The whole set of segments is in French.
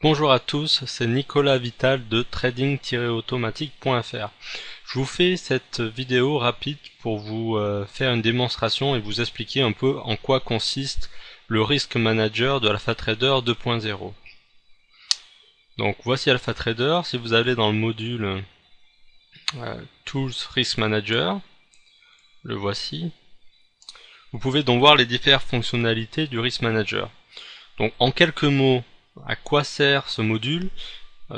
Bonjour à tous, c'est Nicolas Vital de trading-automatique.fr. Je vous fais cette vidéo rapide pour vous faire une démonstration et vous expliquer un peu en quoi consiste le Risk Manager de AlphaTrader 2.0. Donc voici AlphaTrader. Si vous allez dans le module Tools Risk Manager, le voici. Vous pouvez donc voir les différentes fonctionnalités du Risk Manager. Donc en quelques mots, à quoi sert ce module?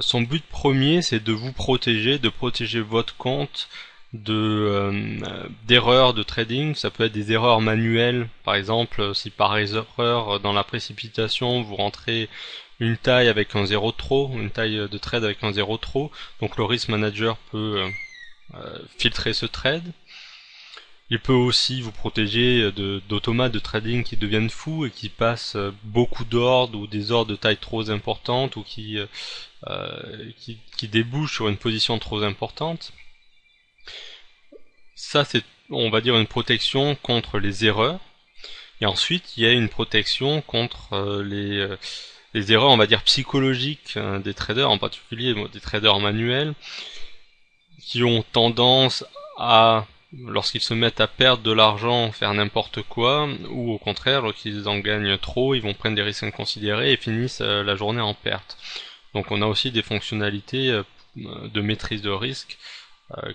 Son but premier, c'est de vous protéger, de protéger votre compte d'erreurs de trading. Ça peut être des erreurs manuelles, par exemple si par erreur dans la précipitation vous rentrez une taille avec un zéro de trop, une taille de trade avec un zéro de trop, donc le Risk Manager peut filtrer ce trade. Il peut aussi vous protéger d'automates de trading qui deviennent fous et qui passent beaucoup d'ordres ou des ordres de taille trop importante ou qui débouchent sur une position trop importante. Ça, c'est, on va dire, une protection contre les erreurs. Et ensuite, il y a une protection contre les erreurs, on va dire, psychologiques des traders, en particulier des traders manuels, qui ont tendance à, lorsqu'ils se mettent à perdre de l'argent, faire n'importe quoi, ou au contraire, lorsqu'ils en gagnent trop, ils vont prendre des risques inconsidérés et finissent la journée en perte. Donc on a aussi des fonctionnalités de maîtrise de risque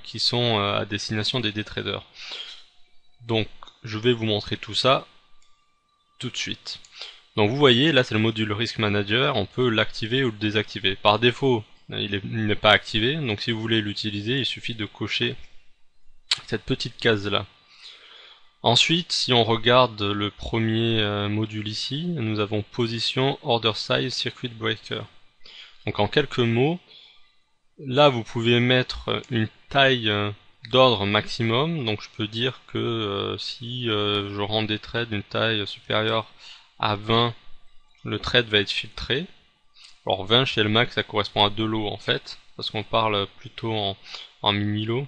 qui sont à destination des day traders. Donc je vais vous montrer tout ça tout de suite. Donc vous voyez, là c'est le module Risk Manager, on peut l'activer ou le désactiver. Par défaut, il n'est pas activé, donc si vous voulez l'utiliser, il suffit de cocher cette petite case là. Ensuite, si on regarde le premier module ici, nous avons Position, Order Size, Circuit Breaker. Donc en quelques mots, là vous pouvez mettre une taille d'ordre maximum, donc je peux dire que si je rends des trades d'une taille supérieure à 20, le trade va être filtré. Alors 20 chez le max ça correspond à 2 lots en fait, parce qu'on parle plutôt en mini-lot.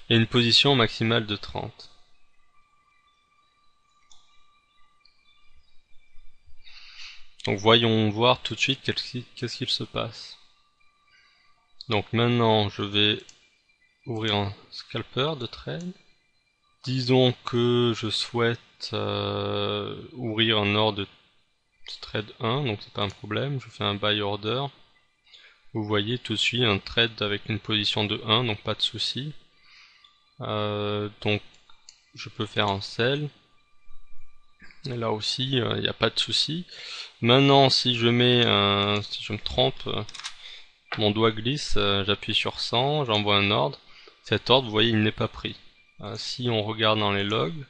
Et une position maximale de 30. Donc voyons voir tout de suite qu'est-ce qu'il se passe. Donc maintenant je vais ouvrir un scalper de trade. Disons que je souhaite ouvrir un ordre de trade 1, donc c'est pas un problème, je fais un buy order. Vous voyez tout de suite un trade avec une position de 1, donc pas de souci. Donc je peux faire un sell. Et là aussi, il n'y a pas de souci. Maintenant, si je me trompe, mon doigt glisse, j'appuie sur 100, j'envoie un ordre. Cet ordre, vous voyez, il n'est pas pris. Si on regarde dans les logs,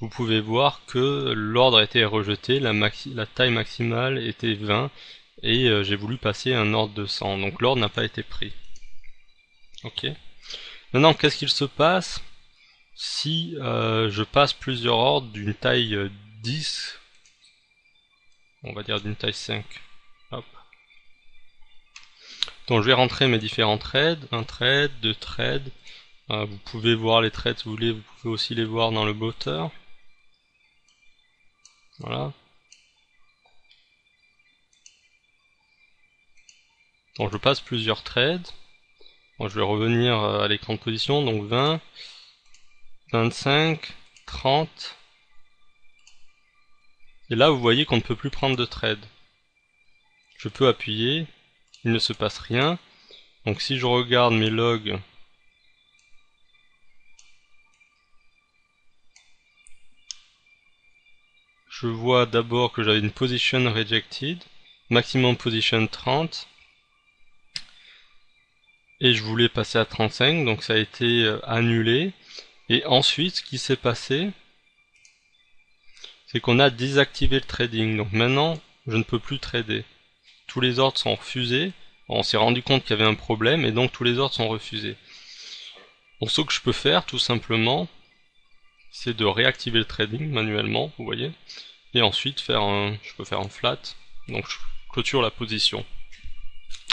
vous pouvez voir que l'ordre a été rejeté, la taille maximale était 20 et j'ai voulu passer un ordre de 100. Donc l'ordre n'a pas été pris. Ok. Maintenant, qu'est-ce qu'il se passe si je passe plusieurs ordres d'une taille 10, on va dire d'une taille 5. Hop. Donc je vais rentrer mes différents trades, un trade, deux trades. Vous pouvez voir les trades si vous voulez, vous pouvez aussi les voir dans le botter. Voilà. Donc je passe plusieurs trades. Bon, je vais revenir à l'écran de position, donc 20, 25, 30. Et là vous voyez qu'on ne peut plus prendre de trade. Je peux appuyer, il ne se passe rien. Donc si je regarde mes logs, je vois d'abord que j'avais une position rejected, maximum position 30. Et je voulais passer à 35, donc ça a été annulé. Et ensuite, ce qui s'est passé, c'est qu'on a désactivé le trading. Donc maintenant, je ne peux plus trader. Tous les ordres sont refusés. On s'est rendu compte qu'il y avait un problème et donc tous les ordres sont refusés. Donc ce que je peux faire, tout simplement, c'est de réactiver le trading manuellement, vous voyez. Et ensuite, je peux faire un flat. Donc je clôture la position.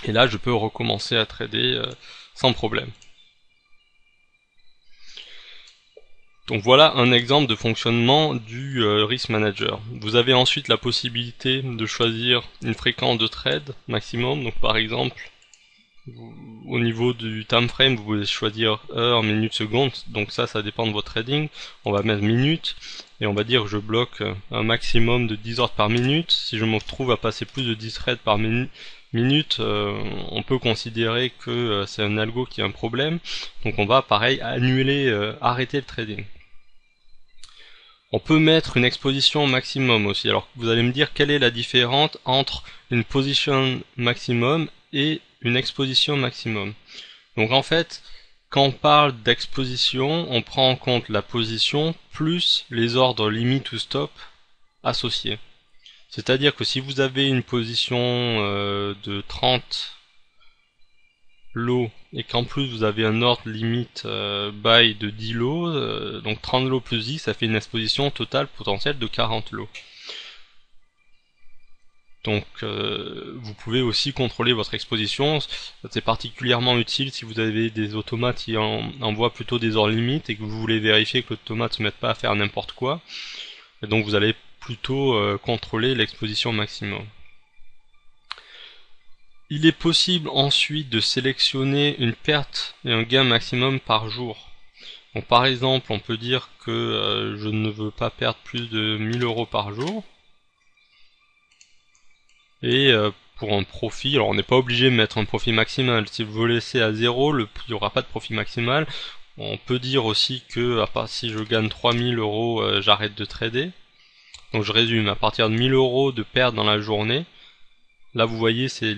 Et là, je peux recommencer à trader sans problème. Donc voilà un exemple de fonctionnement du Risk Manager. Vous avez ensuite la possibilité de choisir une fréquence de trade maximum. Donc par exemple, au niveau du time frame, vous pouvez choisir heure, minute, seconde. Donc ça dépend de votre trading. On va mettre minute et on va dire que je bloque un maximum de 10 ordres par minute. Si je me retrouve à passer plus de 10 trades par minute, on peut considérer que c'est un algo qui a un problème. Donc on va pareil annuler, arrêter le trading. On peut mettre une exposition maximum aussi. Alors vous allez me dire quelle est la différence entre une position maximum et une exposition maximum. Donc en fait, quand on parle d'exposition, on prend en compte la position plus les ordres limite ou stop associés. C'est-à-dire que si vous avez une position de 30 lots et qu'en plus vous avez un ordre limite buy de 10 lots, donc 30 lots plus 10, ça fait une exposition totale potentielle de 40 lots. Donc vous pouvez aussi contrôler votre exposition. C'est particulièrement utile si vous avez des automates qui envoient plutôt des ordres limites et que vous voulez vérifier que l'automate ne se mette pas à faire n'importe quoi. Et donc vous allez plutôt contrôler l'exposition maximum. Il est possible ensuite de sélectionner une perte et un gain maximum par jour. Donc par exemple, on peut dire que je ne veux pas perdre plus de 1000 € par jour. Et pour un profit, alors on n'est pas obligé de mettre un profit maximal. Si vous le laissez à 0, il n'y aura pas de profit maximal. On peut dire aussi que à part si je gagne 3000 €, j'arrête de trader. Donc je résume, à partir de 1000 € de perte dans la journée, là vous voyez c'est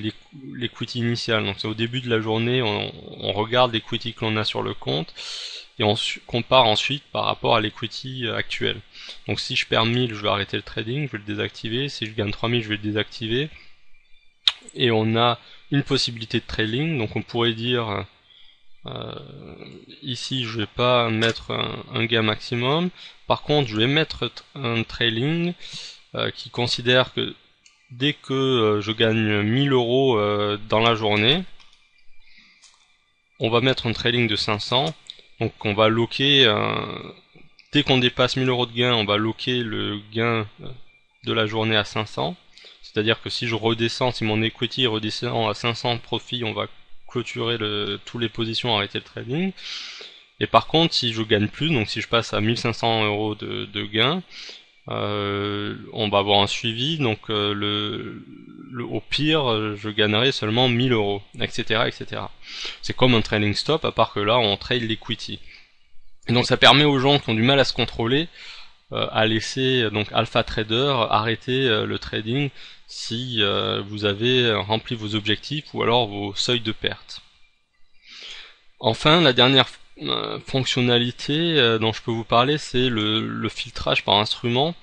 l'equity initial, donc c'est au début de la journée, on regarde l'equity que l'on a sur le compte et on compare ensuite par rapport à l'equity actuel. Donc si je perds 1000, je vais arrêter le trading, je vais le désactiver, si je gagne 3000, je vais le désactiver. Et on a une possibilité de trailing, donc on pourrait dire ici je vais pas mettre un gain maximum, par contre je vais mettre un trailing qui considère que dès que je gagne 1000 € dans la journée, on va mettre un trailing de 500. Donc on va loquer, dès qu'on dépasse 1000 € de gain, on va loquer le gain de la journée à 500. C'est-à-dire que si je redescends, si mon equity redescend à 500 de profit, on va clôturer toutes les positions, arrêter le trading. Et par contre, si je gagne plus, donc si je passe à 1500 € de gain, on va avoir un suivi, donc au pire je gagnerai seulement 1000 €, etc., etc. C'est comme un trailing stop, à part que là on trade l'equity. Et donc ça permet aux gens qui ont du mal à se contrôler à laisser donc Alpha Trader arrêter le trading si vous avez rempli vos objectifs ou alors vos seuils de perte. Enfin, la dernière fonctionnalité dont je peux vous parler, c'est le filtrage par instrument.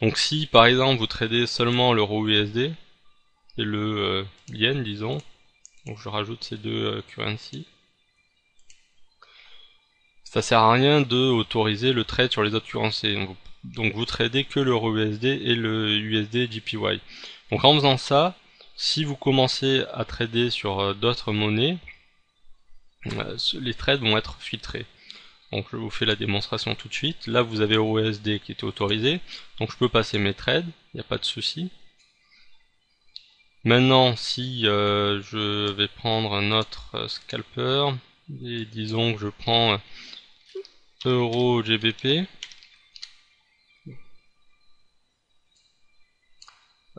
Donc si par exemple vous tradez seulement l'euro USD et le yen, disons, donc je rajoute ces deux currencies, ça sert à rien de autoriser le trade sur les autres currencies. Donc vous tradez que l'euro USD et le USD JPY. Donc en faisant ça, si vous commencez à trader sur d'autres monnaies, les trades vont être filtrés. Donc je vous fais la démonstration tout de suite. Là vous avez EURUSD qui était autorisé, donc je peux passer mes trades, il n'y a pas de souci. Maintenant si je vais prendre un autre scalper, et disons que je prends Euro GBP,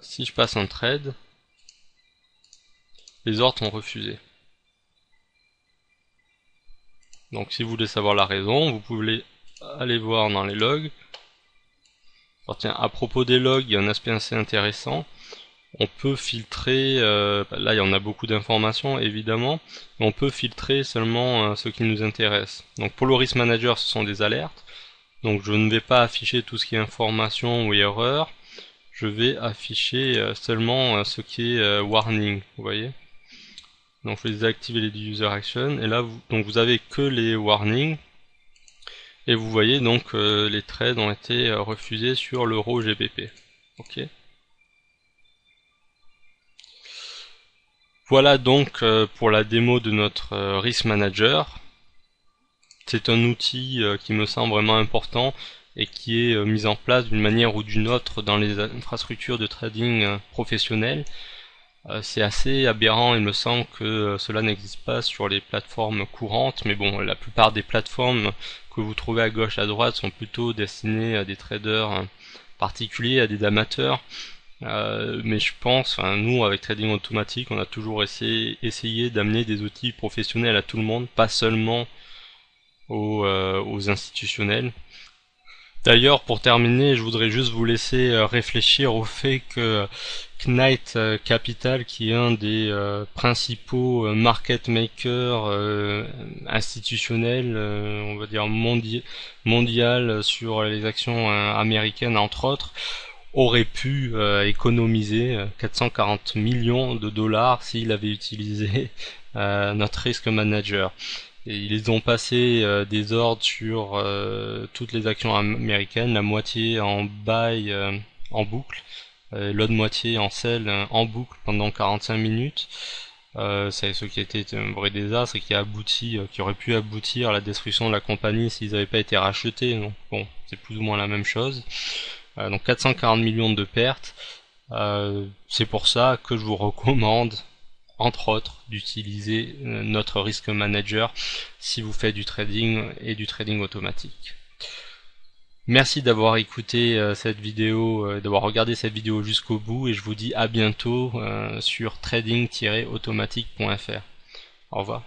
si je passe un trade, les ordres sont refusés. Donc si vous voulez savoir la raison, vous pouvez aller voir dans les logs. Alors tiens, à propos des logs, il y a un aspect assez intéressant. On peut filtrer, là il y en a beaucoup d'informations évidemment, mais on peut filtrer seulement ce qui nous intéresse. Donc pour le Risk Manager, ce sont des alertes. Donc je ne vais pas afficher tout ce qui est information ou erreur. Je vais afficher seulement ce qui est warning, vous voyez. Donc je vais désactiver les user action et là vous avez que les warnings et vous voyez donc les trades ont été refusés sur l'euro GBP. Ok. Voilà donc pour la démo de notre Risk Manager. c'est un outil qui me semble vraiment important et qui est mis en place d'une manière ou d'une autre dans les infrastructures de trading professionnelles. C'est assez aberrant, il me semble que cela n'existe pas sur les plateformes courantes, mais bon, la plupart des plateformes que vous trouvez à gauche à droite sont plutôt destinées à des traders particuliers, à des amateurs. Mais je pense, nous avec Trading Automatique, on a toujours essayé d'amener des outils professionnels à tout le monde, pas seulement aux institutionnels. D'ailleurs, pour terminer, je voudrais juste vous laisser réfléchir au fait que Knight Capital, qui est un des principaux market makers institutionnels, on va dire mondial sur les actions américaines entre autres, aurait pu économiser 440 millions de dollars s'il avait utilisé notre risk manager. Et ils ont passé des ordres sur toutes les actions américaines, la moitié en buy en boucle, l'autre moitié en sell en boucle pendant 45 minutes. C'est ce qui a été un vrai désastre et qui aurait pu aboutir à la destruction de la compagnie s'ils n'avaient pas été rachetés. Donc bon, c'est plus ou moins la même chose. Donc 440 millions de pertes. C'est pour ça que je vous recommande, entre autres, d'utiliser notre risk manager si vous faites du trading et du trading automatique. Merci d'avoir écouté cette vidéo, d'avoir regardé cette vidéo jusqu'au bout, et je vous dis à bientôt sur trading-automatique.fr. Au revoir.